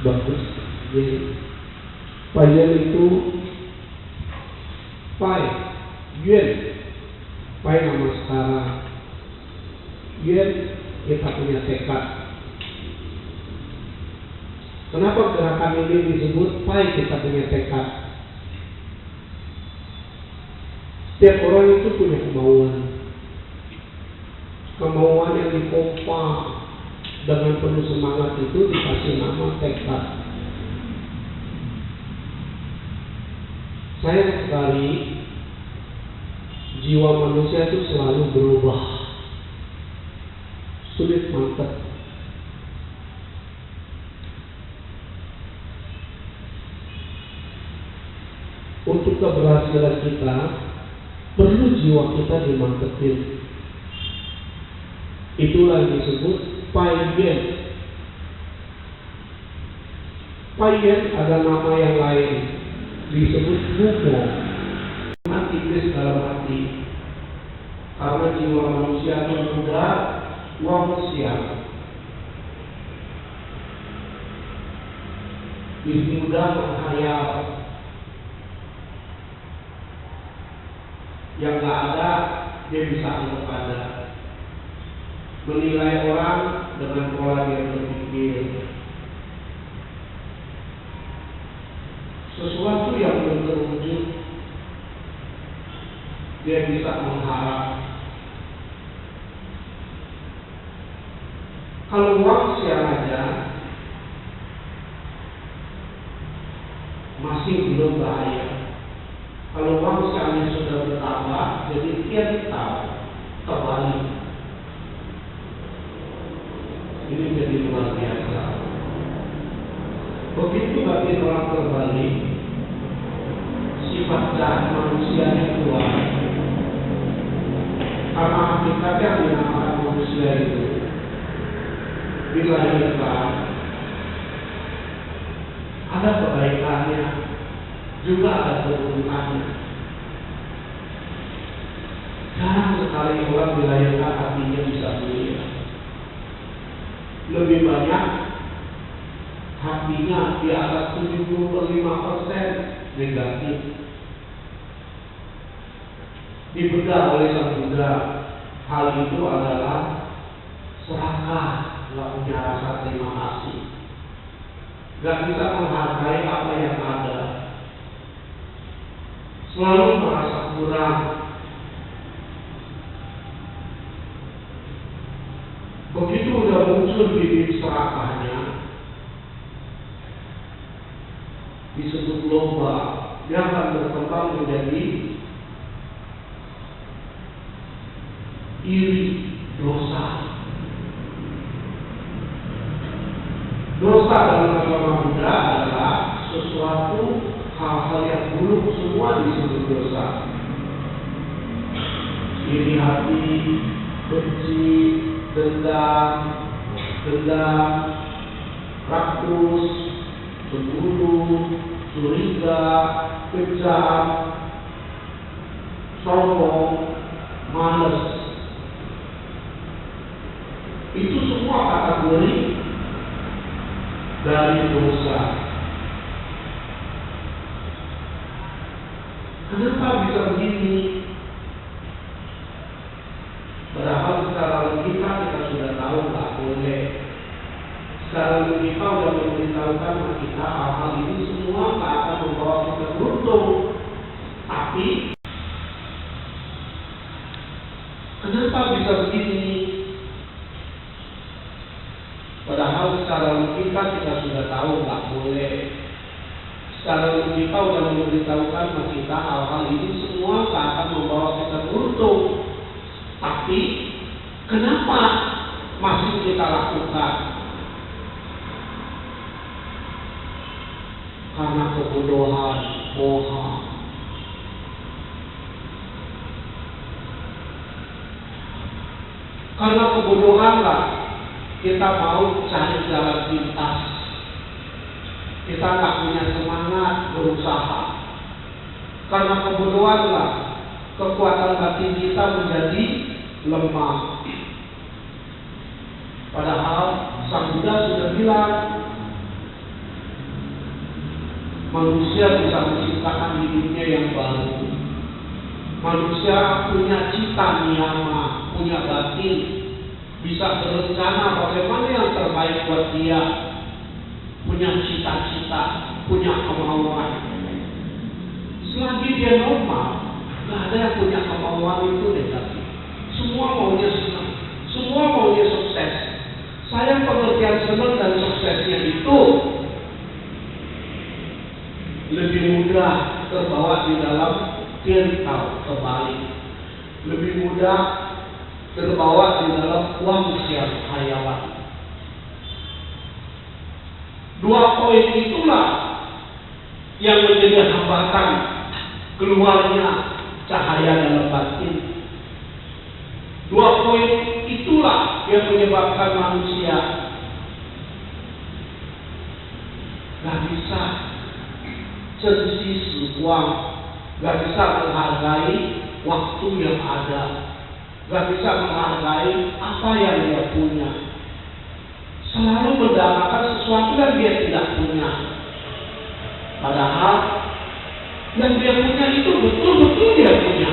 bagus. Jadi Payan itu Pai, Yuan, Pai nama sekarang, Yuan kita punya tekad. Kenapa gerakan ini disebut Pai kita punya tekad? Setiap orang itu punya kemauan yang dipompa dengan penuh semangat itu dikasih nama tekad. Sayang sekali jiwa manusia itu selalu berubah, sulit mantap. Untuk keberhasilan kita perlu jiwa kita dimantepin. Itulah yang disebut Payan. Payan ada nama yang lain, disebut Bumo. Mati Inggris dalam hati. Karena jiwa manusia itu muda, manusia. Muda menghayal. Yang nggak ada, dia bisa anggap ada. Menilai orang dengan pola dia berpikir. Sesuatu yang belum terwujud, dia bisa mengharap. Kalau manusia aja masih belum bahaya. Kalau manusianya sudah bertambah, jadi tiap tahun terbalik. Ini jadi luar biasa. Begitu bagi orang terbalik, sifat jahat manusianya keluar. Karena hakikatnya dinamakan manusia itu dilahirkan ada kebaikannya, juga ada keburukannya. Jarang sekali orang dilahirkan hatinya bisa mulia. Lebih banyak hatinya di atas 75% negatif. Dibedah oleh Sang Buddha, hal itu adalah serakah, nggak punya rasa terima kasih, nggak bisa menghargai apa yang ada, selalu merasa kurang. Begitu udah muncul bibit serakahnya, disebut lomba, dia akan berkembang menjadi iri, dosa. Dosa dalam agama Buddha adalah sesuatu hal-hal yang buruk, semua disebut dosa. Iri hati, benci, dendam, rakus, cemburu, curiga, kejam, sombong, malas. Itu semua kategori dari dosa. Kenapa bisa begini? Padahal secara logika kita sudah tahu nggak boleh. Secara logika sudah memberitahukan kita hal-hal ini semua nggak akan membawa kita beruntung. Tapi kenapa bisa begini? Padahal secara logika kita sudah tahu nggak boleh. Secara logika sudah memberitahukan kita hal-hal ini semua nggak akan membawa kita beruntung. Tapi kenapa masih kita lakukan? Karena kebodohan, moha. Karena kebodohanlah kita mau cari jalan pintas. Kita tak punya semangat berusaha. Karena kebodohanlah kekuatan batin kita menjadi lemah. Padahal Sang Buddha sudah bilang, Manusia bisa menciptakan hidupnya yang baru. Manusia punya cita niyama, punya batin, bisa berencana bagaimana yang terbaik buat dia, punya cita-cita, punya kemauan. Selagi dia normal, nggak ada yang punya kemauan itu negatif. Semua maunya senang, semua maunya sukses. Saya pengertian senang dan suksesnya itu lebih mudah terbawa di dalam kirkau kebalik, lebih mudah terbawa di dalam uang siap hayawan. Dua poin itulah yang menjadi hambatan keluarnya cahaya dalam batin. Dua poin itulah yang menyebabkan manusia gak bisa sensis uang, gak bisa menghargai waktu yang ada, gak bisa menghargai apa yang dia punya. Selalu mendapatkan sesuatu yang dia tidak punya. Padahal yang dia punya itu betul-betul dia punya.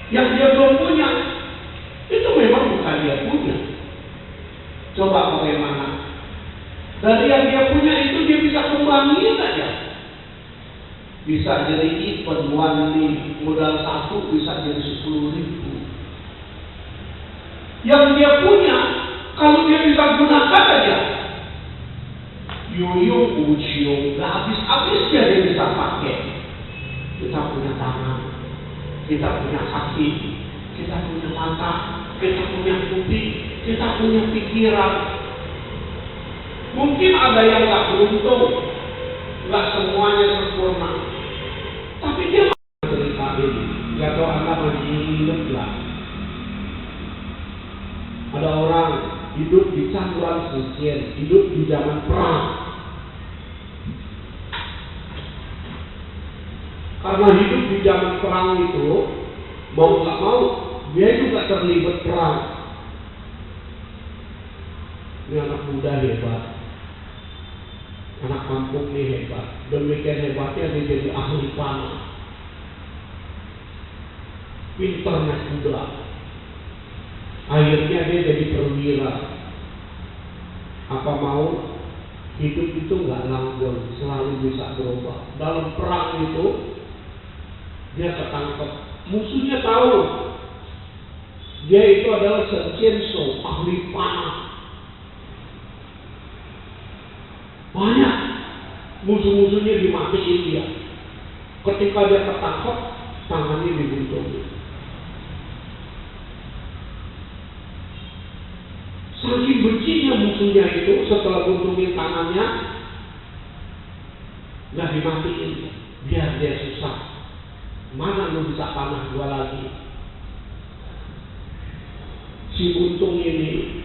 Yang dia belum punya itu memang bukan dia punya. Coba bagaimana? Dari yang dia punya itu dia bisa kembangin saja. Bisa jadi event one modal 1 bisa jadi 10.000. Yang dia punya kalau dia bisa gunakan aja, yoyo ucio, gak habis-habisnya dia bisa pakai. Kita punya tangan, kita punya kaki, kita punya mata, kita punya kuping, kita punya pikiran. Mungkin ada yang gak beruntung, gak semuanya sempurna, tapi dia cerita ini. Gak tahu Anda masih ingat lah. Ada orang hidup di campuran sucian, hidup di zaman perang. Karena hidup di zaman perang itu, mau nggak mau, dia juga terlibat perang. Ini anak muda hebat, anak kampung ini hebat. Demikian hebatnya dia jadi ahli panah, pintar naik kuda. Akhirnya dia jadi perwira. Apa mau hidup itu nggak langgeng, selalu bisa berubah. Dalam perang itu dia ketangkep, musuhnya tahu dia itu adalah senjata ahli panah. Banyak musuh-musuhnya dimatiin dia. Ketika dia ketangkep, tangannya dibuntung. Saking bencinya musuhnya itu, setelah buntungin tangannya, nggak dimatiin, biar dia susah. Mana lu bisa panah gua lagi? Si buntung ini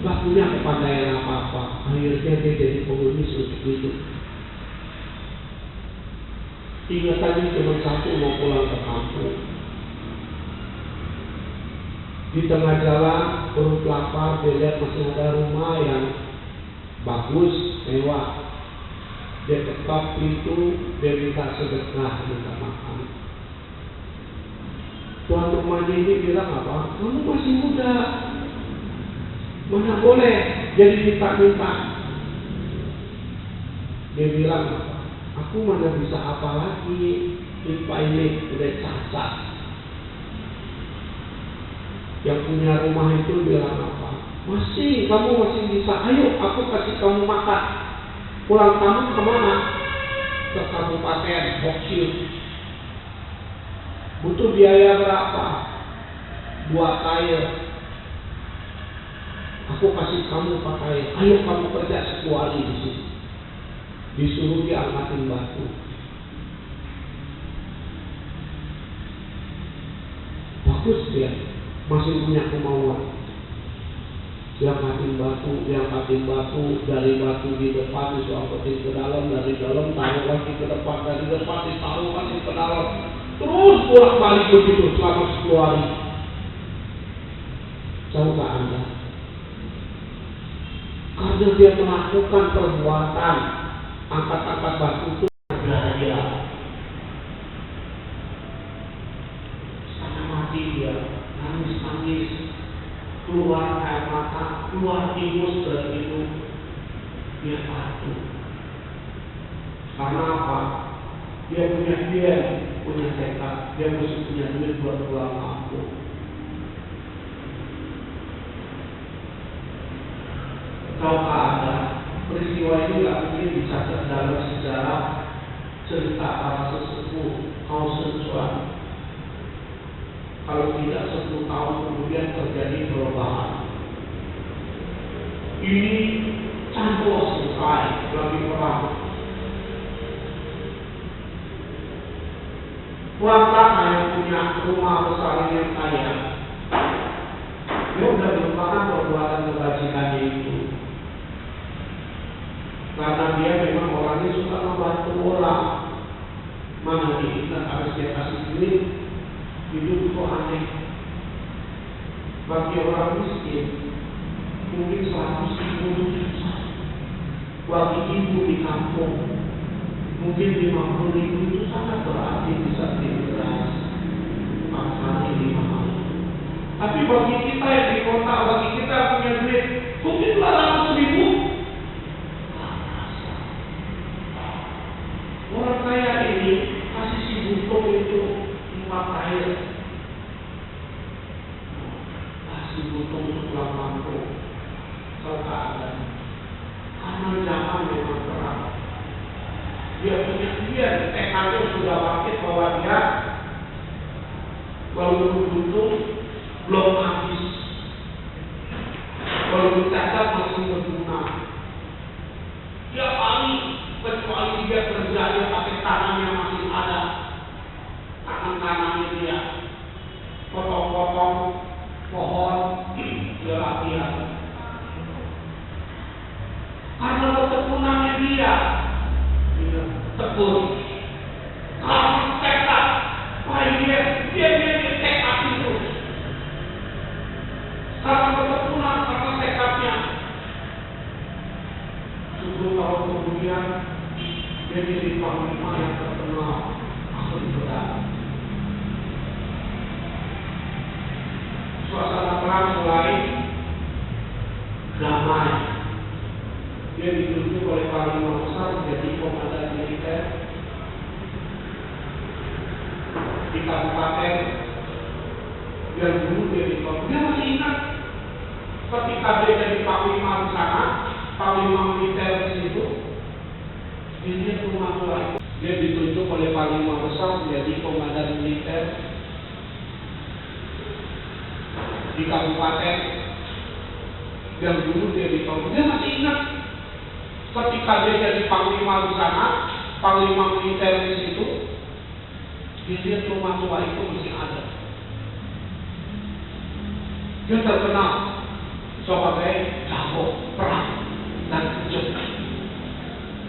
nggak punya kepandaian apa-apa. Akhirnya dia jadi pengemis untuk itu. Ingatannya cuma satu, mau pulang ke kampung. Di tengah jalan, perut lapar, dia lihat masih ada rumah yang bagus, mewah. Dia ketok pintu, dia minta sedekah, minta makan. Tuan rumahnya ini bilang apa? Kamu masih muda, mana boleh jadi minta-minta. Dia bilang apa? Aku mana bisa apa lagi? Pipa ini udah cacat. Yang punya rumah itu bilang apa? Kamu masih bisa. Ayo, aku kasih kamu makan. Pulang kamu kemana? Ke kabupaten Bokil. Butuh biaya berapa? 2 kail. Aku kasih kamu 4 kail. Ayo kamu kerja 10 hari di sini. Disuruh dia angkatin batu. Bagus dia. Masih punya kemauan. Dia angkatin batu, dari batu di depan disuapatin ke dalam, dari dalam taruh lagi ke depan, dari depan ditaruh lagi ke dalam. Terus bolak-balik begitu selama 10 hari. Coba Anda, Karena dia melakukan perbuatan angkat-angkat batu itu berbahaya. Setengah mati dia, nangis-nangis, keluar air mata, keluar ingus dari hidung. Dia patuh. Karena apa? Dia punya tekad, dia mesti punya duit buat pulang kampung. Kalau ada peristiwa ini nggak mungkin dicatat dalam sejarah cerita para sesepuh kaum Sichuan. Kalau tidak 10 tahun kemudian terjadi perubahan. Ini campur selesai lagi perang. Wanita yang punya rumah besar yang kaya, dia sudah melupakan perbuatan kebajikannya itu. Karena dia memang orangnya suka membantu orang. Mana kita harus dia kasih duit, hidup itu aneh. Bagi orang miskin, mungkin 100.000 susah. Bagi ibu di kampung, mungkin 50.000 itu sangat berarti bisa diberas. Maksudnya 5 hari. Tapi bagi kita yang di kota, bagi kita yang punya duit, mungkin 200.000. Orang kaya ini kasih si butuh itu 4 air. Kasih butuh untuk pulang kampung. Kalau tak ada, karena zaman memang perang. Dia tekadnya sudah bangkit bahwa dia walaupun butuh belum habis, walaupun cacat masih berguna. Dia paling kecuali dia kerja, dia pakai tangannya masih ada, tangan kanannya dia potong-potong pohon, dia latihan. Karena ketekunannya dia tekun. Kalau tekad, dia tekad itu. Karena ketekunan, karena tekadnya. 10 tahun kemudian dia jadi panglima yang terkenal ahli pedang. Suasana perang mulai damai. Dia ditunjuk oleh panglima besar menjadi komandan militer di kabupaten yang dulu dia di kabupaten. Dia masih ingat ketika dia jadi panglima di sana, panglima militer di situ. Ini rumah tua itu. Dia ditunjuk oleh panglima besar menjadi komandan militer di kabupaten yang dulu dia di kabupaten. Dia masih ingat ketika dia jadi panglima di sana, panglima militer di situ. Dia lihat rumah tua itu masih ada. Dia terkenal sebagai jago perang dan kejut.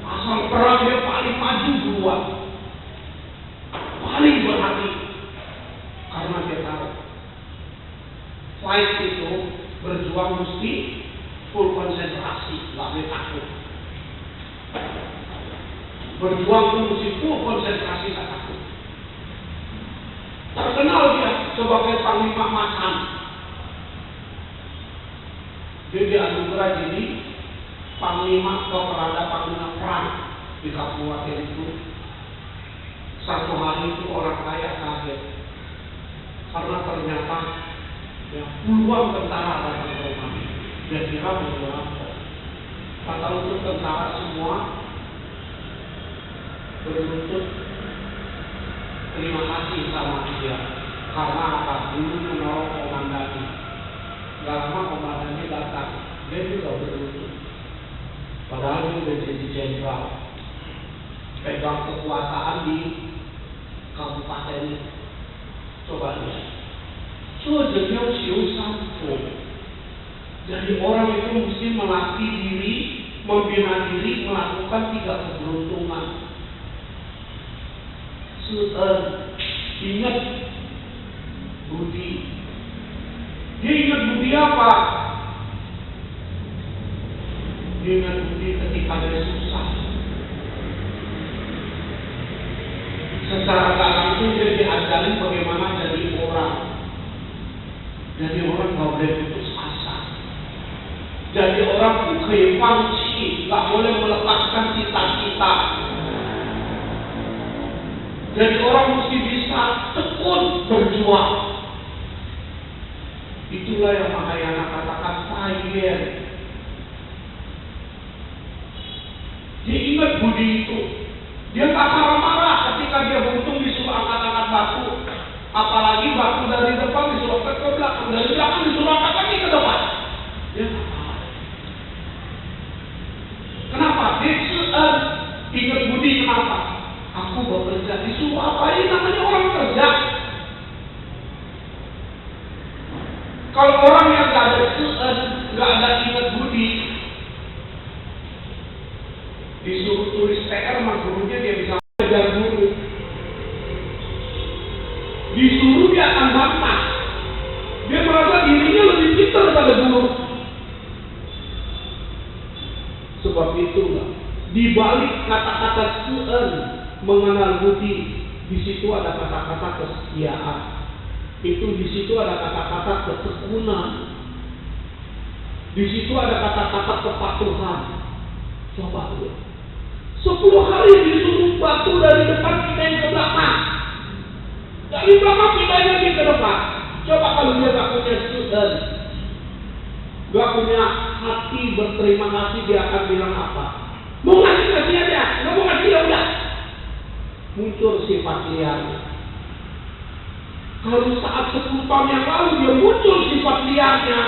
Asal perang dia paling maju duluan, paling berhati, karena dia tahu fight itu berjuang mesti full konsentrasi, nggak boleh takut. Berjuang itu mesti full konsentrasi, nggak takut. Terkenal dia sebagai panglima macan. Dia dianugerah jadi panglima atau panglima perang di kabupaten itu. Satu hari itu orang kaya kaget karena ternyata ya, puluhan tentara datang ke rumahnya. Dia kira berjuang. Kata untuk tentara semua berlutut terima kasih sama dia karena apa? Dulu menolong komandannya. Gak lama komandannya datang, dia juga berlutut. Padahal dia sudah jadi jenderal, pegang kekuasaan di kabupaten ini. Coba lihat, sebenarnya sampo. Jadi orang itu mesti melatih diri, membina diri, melakukan 3 keberuntungan. Ingat budi. Dia ingat budi apa? ingat budi ketika dia susah. Secara tak langsung dia diajarin bagaimana jadi orang. Jadi orang nggak boleh putus asa. Jadi orang kepanci, nggak boleh melepaskan cita-cita. Jadi orang mesti bisa tekun berjuang. Itulah yang Mahayana katakan fire. Dia ingat budi itu. Dia tak marah-marah ketika dia buntung disuruh angkat-angkat batu. Apalagi batu dari depan disuruh ke belakang, dari belakang disuruh angkat lagi ke depan. Dia tak marah. Kenapa? Dia ingat budi kenapa? Aku bekerja disuruh apa ini namanya orang kerja. Kalau orang yang nggak ada ingat budi, disuruh tulis PR sama gurunya dia bisa belajar guru. Disuruh dia akan bantah. Dia merasa dirinya lebih pintar daripada guru. Sebab itulah di balik kata-kata mengenal budi, di situ ada kata-kata kesetiaan. Itu di situ ada kata-kata ketekunan. Di situ ada kata-kata kepatuhan. Coba lihat. 10 hari disuruh batu dari depan pindahin ke belakang. Dari belakang pindahin lagi ke depan. Coba kalau dia gak punya gak punya hati berterima kasih, dia akan bilang apa? Mau ngasih aja, nggak mau ngasih ya udah. Muncul sifat liarnya. Kalau saat 10 tahun yang lalu dia muncul sifat liarnya,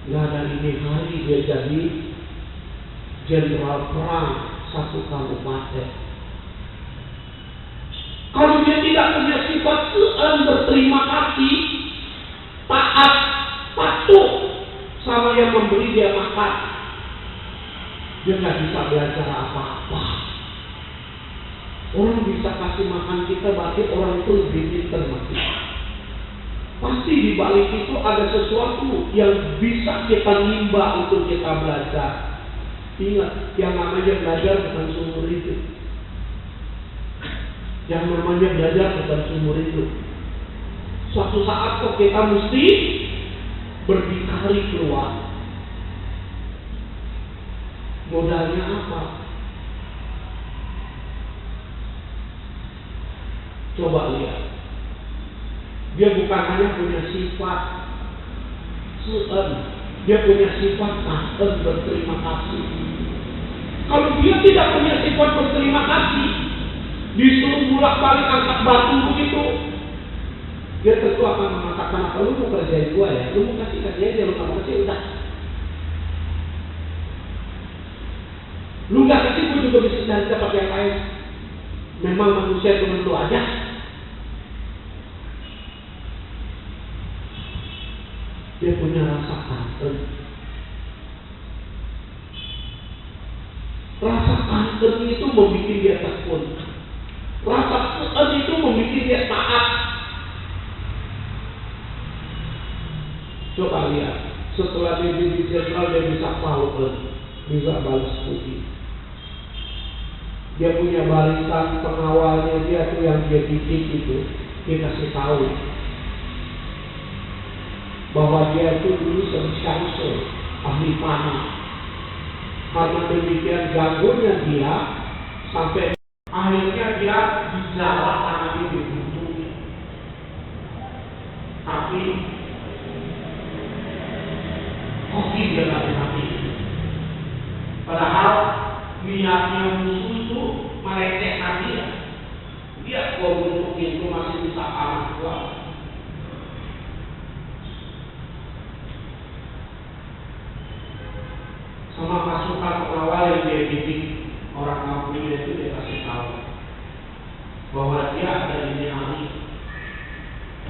nggak ada ini hari dia jadi jenderal perang satu kabupaten. Kalau dia tidak punya sifat berterima kasih, taat, patuh sama yang memberi dia makan, dia nggak bisa belajar apa-apa. Orang bisa kasih makan kita, berarti orang itu lebih pintar masih. Pasti di balik itu ada sesuatu yang bisa kita nimba untuk kita belajar. Ingat, yang namanya belajar bukan seumur hidup. Yang namanya belajar bukan seumur hidup. Suatu saat kok kita mesti berdikari keluar. Modalnya apa? Coba lihat. Dia bukan hanya punya sifat dia punya sifat berterima kasih. Kalau dia tidak punya sifat berterima kasih, disuruh bolak-balik angkat batu begitu, dia tentu akan mengatakan, apa lu mau kerjain gua ya? Lu mau kasih aja, lu nggak mau kasih udah. Lu nggak kasih, gua juga bisa cari tempat yang lain. Memang manusia cuma lu aja. Dia punya rasa kangen. Rasa kangen itu membuat dia tekun. Rasa kangen itu membuat dia taat. Coba lihat, setelah dia jadi jenderal, dia bisa power, bisa balas budi. Dia punya barisan pengawalnya dia tuh yang dia didik itu, dia kasih tahu bahwa dia itu dulu sengsara, ahli panah. Karena demikian jagonya dia, sampai akhirnya dia dijarah tangannya dibunuh. Tapi koki dia nggak mati. Padahal niatnya musuh itu melecehkan dia. Dia kalau untuk itu masih bisa kalah kuat. Sama pasukan pengawal yang dia didik, orang kampung itu dia kasih tahu bahwa dia ada di hari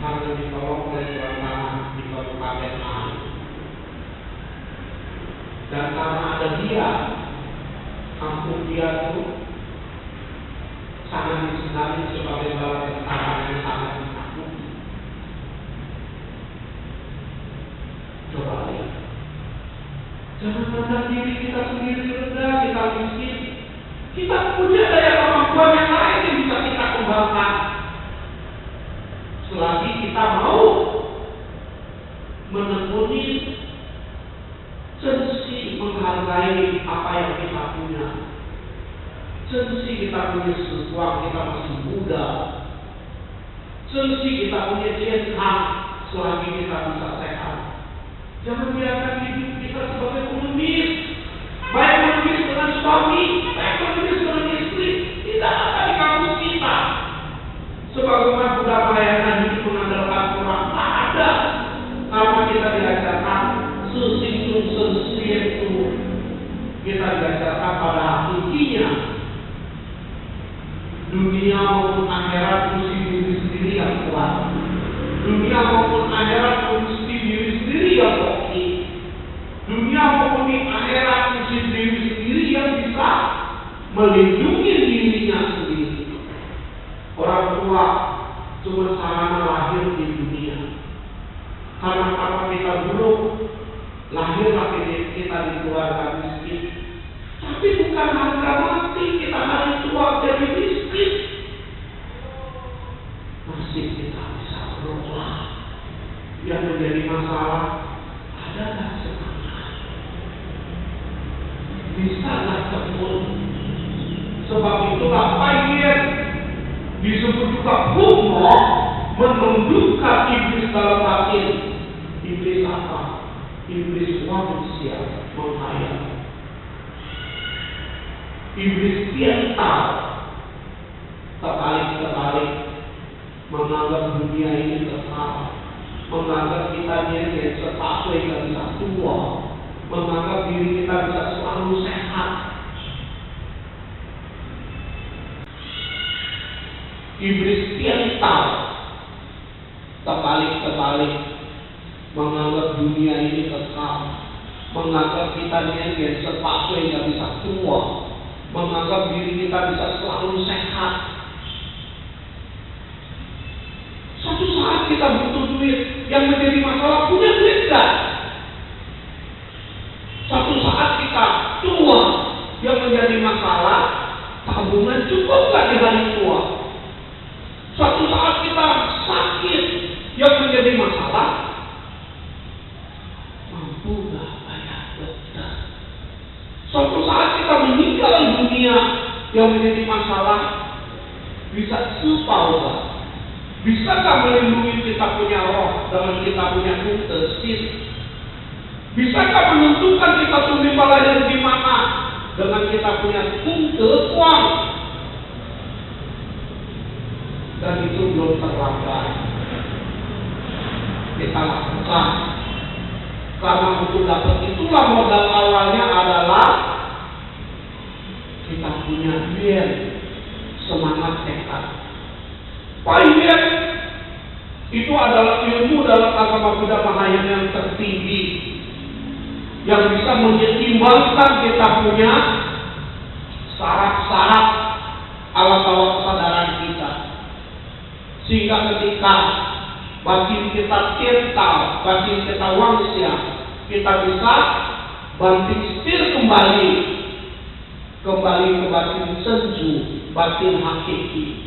karena ditolong oleh Tuan Tanah di Kabupaten Ai. Dan karena ada dia, kampung dia itu sangat disenangi sebagai bala tentara yang sangat ditakuti. Coba lihat. Jangan pandang diri kita sendiri rendah, kita miskin. Kita punya daya kemampuan yang lain yang bisa kita kembangkan. Selagi kita mau menekuni sensi menghargai apa yang kita punya. Sensi kita punya sesuatu, kita masih muda. Sensi kita punya cinta selagi kita bisa sehat. Jangan biarkan hidup kita sebagai pengemis. Baik pengemis dengan suami, baik pengemis dengan istri. Tidak ada di kampus kita. Sebagaimana budaya pelayanan hidup mengandalkan orang, tak ada. Karena kita diajarkan sesinggung sensi itu. Kita diajarkan pada hakikinya. Dunia maupun akhirat mesti diri sendiri yang kuat. Dunia maupun akhirat mesti diri sendiri yang koki. Dunia maupun akhirat mesti diri sendiri yang bisa melindungi dirinya sendiri. Orang tua cuma sarana lahir di dunia. Karena apa kita buruk, lahirlah kita di keluarga miskin. Tapi bukan harga mati kita hari tua jadi miskin. Nasib kita bisa berubah. Yang menjadi masalah adalah semangat. Bisalah tekun. Sebab itulah pahit disebut juga humo menundukkan iblis dalam batin. Iblis apa? Iblis manusia menghayal. Iblis pintar, terbalik menganggap dunia ini kekal, menganggap kita ini sepatu yang bisa tua, menganggap diri kita bisa selalu sehat. Iblis pintar, terbalik menganggap dunia ini kekal, menganggap kita ini sepatu yang bisa tua, menganggap diri kita bisa selalu sehat. Suatu saat kita butuh duit, yang menjadi masalah punya duit gak? Suatu saat kita tua, yang menjadi masalah tabungan cukup gak di hari tua? Suatu saat kita sakit, yang menjadi masalah mampu gak bayar dokter? Suatu saat kita meninggal dunia, yang menjadi masalah bisa supau gak? Bisakah melindungi kita punya roh dengan kita punya kutesis? Bisakah menentukan kita tumbih lahir di mana dengan kita punya uang? Dan itu belum terlambat. Kita lakukan. Karena untuk dapat itulah modal awalnya adalah kita punya duit, semangat sehat. Pahit itu adalah ilmu dalam agama Buddha Mahayana yang tertinggi, yang bisa menyeimbangkan kita punya syarat-syarat alat-alat kesadaran kita, sehingga ketika batin kita kental, batin kita wangsia, kita bisa banting setir kembali ke batin senju, batin hakiki.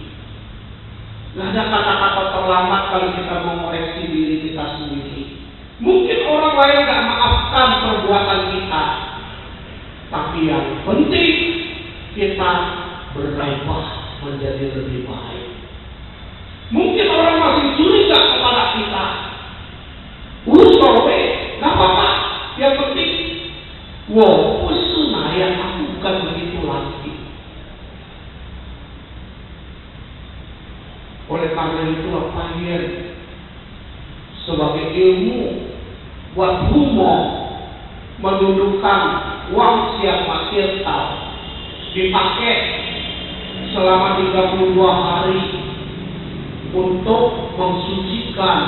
Tidak ada kata-kata terlambat kalau kita mengoreksi diri kita sendiri. Mungkin orang lain tidak maafkan perbuatan kita, tapi yang penting kita berubah menjadi lebih baik. Mungkin orang masih curiga kepada kita. Usowe, nggak apa-apa. Yang penting, wow, usunah yang aku bukan begitu lagi. Oleh karena itu pahit sebagai ilmu buat humo mendudukkan uang siap makir dipakai selama 32 hari untuk mensucikan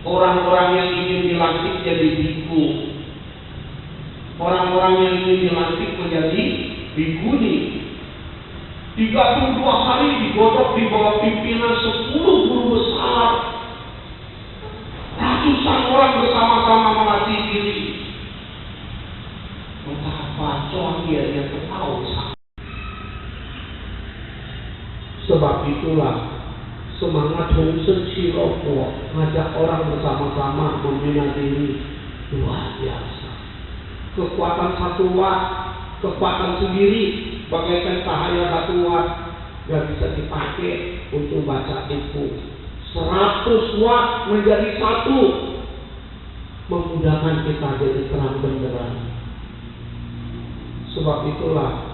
orang-orang yang ingin dilantik jadi biku, orang-orang yang ingin dilantik menjadi bikuni. 32 hari digodok di bawah pimpinan 10 guru besar. Ratusan orang bersama-sama melatih Sebab itulah semangat Hong Sen Siropo ngajak orang bersama-sama membina diri luar biasa. Kekuatan satu watt, kekuatan sendiri bagaikan cahaya batu watt yang bisa dipakai untuk baca buku. 100 watt menjadi satu, memudahkan kita jadi terang benderang. Sebab itulah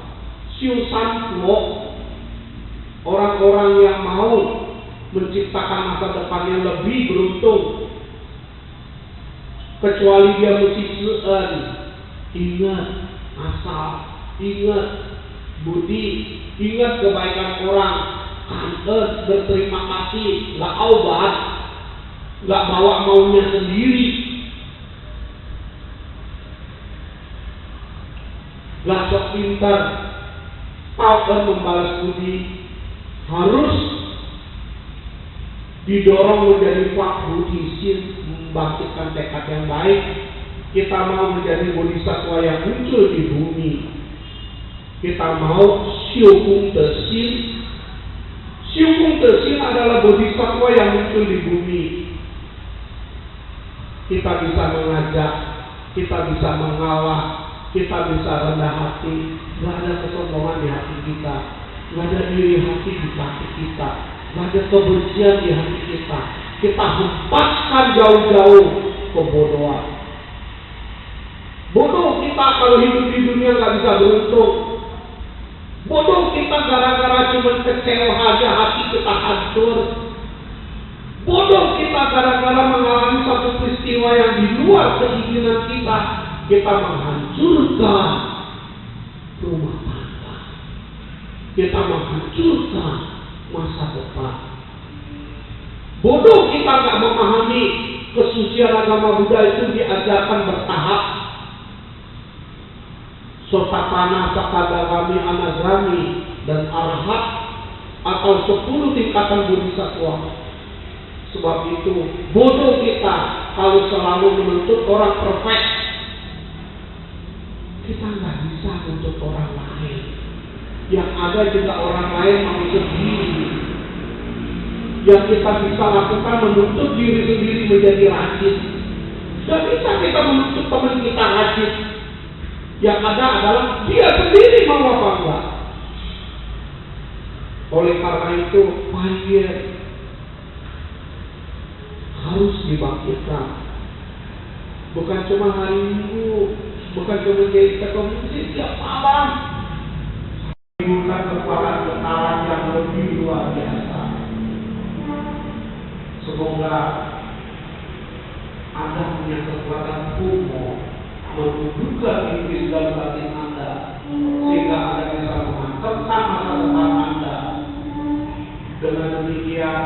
Siu Sanpo, orang-orang yang mau menciptakan masa depan yang lebih beruntung, kecuali dia mesti seuen, ingat asal, ingat budi, ingat kebaikan orang, kangen, berterima kasih, gak obat, gak bawa maunya sendiri, gak sok pintar, tahu kan membalas budi, harus didorong menjadi Pak Budi Sin, membangkitkan tekad yang baik. Kita mau menjadi bodhisattva yang muncul di bumi. Kita mau Siu Kung Te Sin. Siu Kung Te Sin adalah bodhisattva yang muncul di bumi. Kita bisa mengajak, kita bisa mengalah, kita bisa rendah hati. Gak ada kesombongan di hati kita, gak ada diri hati di hati kita, gak ada kebencian di hati kita. Kita hempaskan jauh-jauh kebodohan. Bodoh kita kalau hidup di dunia gak bisa beruntung. Bodoh kita gara-gara cuma kecewa aja hati kita hancur. Bodoh kita gara-gara mengalami satu peristiwa yang di luar keinginan kita, kita menghancurkan rumah tangga, kita menghancurkan masa depan. Bodoh kita gak memahami kesucian agama Buddha itu diajarkan bertahap. Sotapanna, Sakadagami, Anagami, dan Arhat, atau 10 tingkatan bodhisattva. Sebab itu bodoh kita kalau selalu menuntut orang perfect. Kita nggak bisa menuntut orang lain. Yang ada juga orang lain menuntut diri. Yang kita bisa lakukan menuntut diri sendiri menjadi rajin. Gak bisa kita menuntut teman kita rajin. Yang ada adalah dia sendiri mau apa enggak. Oleh karena itu pahit harus dibangkitkan. Bukan cuma hari Minggu, bukan cuma jadi ketomisi tiap malam. Bukan kekuatan yang lebih luar biasa. Semoga Anda punya kekuatan FOMO membuka iblis dalam batin Anda, sehingga Anda bisa memantapkan masa depan Anda. Dengan demikian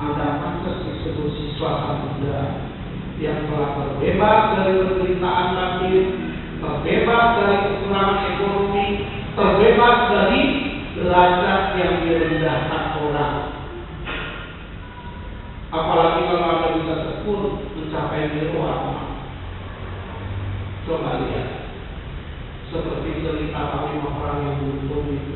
Anda akan disebut siswa Buddha yang telah terbebas dari penderitaan batin, terbebas dari kekurangan ekonomi, terbebas dari derajat yang direndahkan orang. Apalagi kalau Anda bisa tekun mencapai nirwana. Coba lihat, seperti cerita panglima perang yang beruntung itu.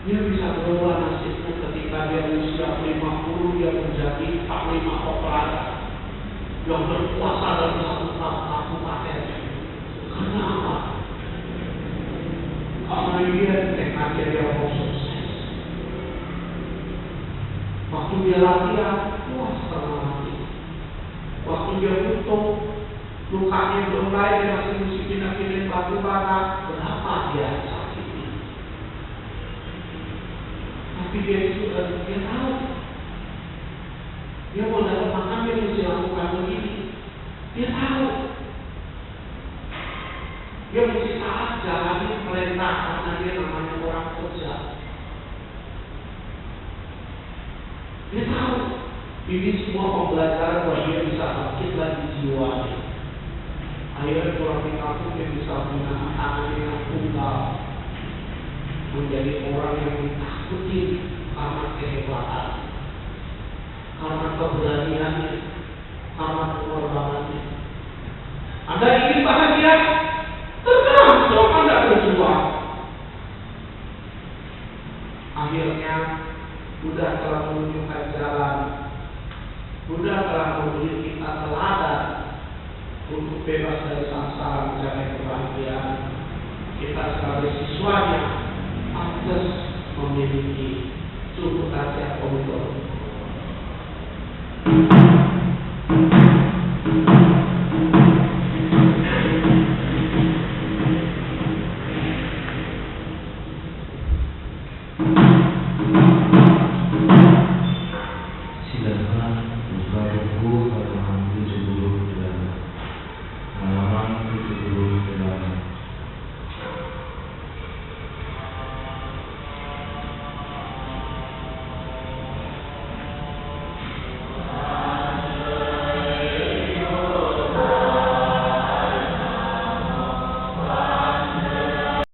Dia bisa berubah nasibnya ketika dia usia 50, dia menjadi panglima peperangan yang berkuasa dalam satu kabupaten. Karena apa? Karena dia tekadnya dia mau sukses. Waktu dia latihan, wah setengah mati. Waktu dia butuh, lukanya berlai, dia masih mesti pindah-pindah batu bara, berapa dia sakitnya. Tapi dia itu dia tahu. Dia mau dapat makan, dia mesti lakukan begini. Dia tahu. Dia mesti taat jalani perintah karena dia namanya orang kerja. Dia tahu. Ini semua pembelajaran bahwa dia bisa bangkit lagi jiwanya. Akhirnya orang di kampung dia bisa menggunakan tangannya yang tunggal, menjadi orang yang ditakuti karena kehebatan, karena keberaniannya, karena pengorbanannya. Anda ingin bahagia? Tergantung Anda berjuang. telah menunjukkan jalan. Buddha telah memberi kita teladan untuk bebas dari samsara mencapai kebahagiaan. Kita sebagai siswanya pantas memiliki suku hati yang kotor.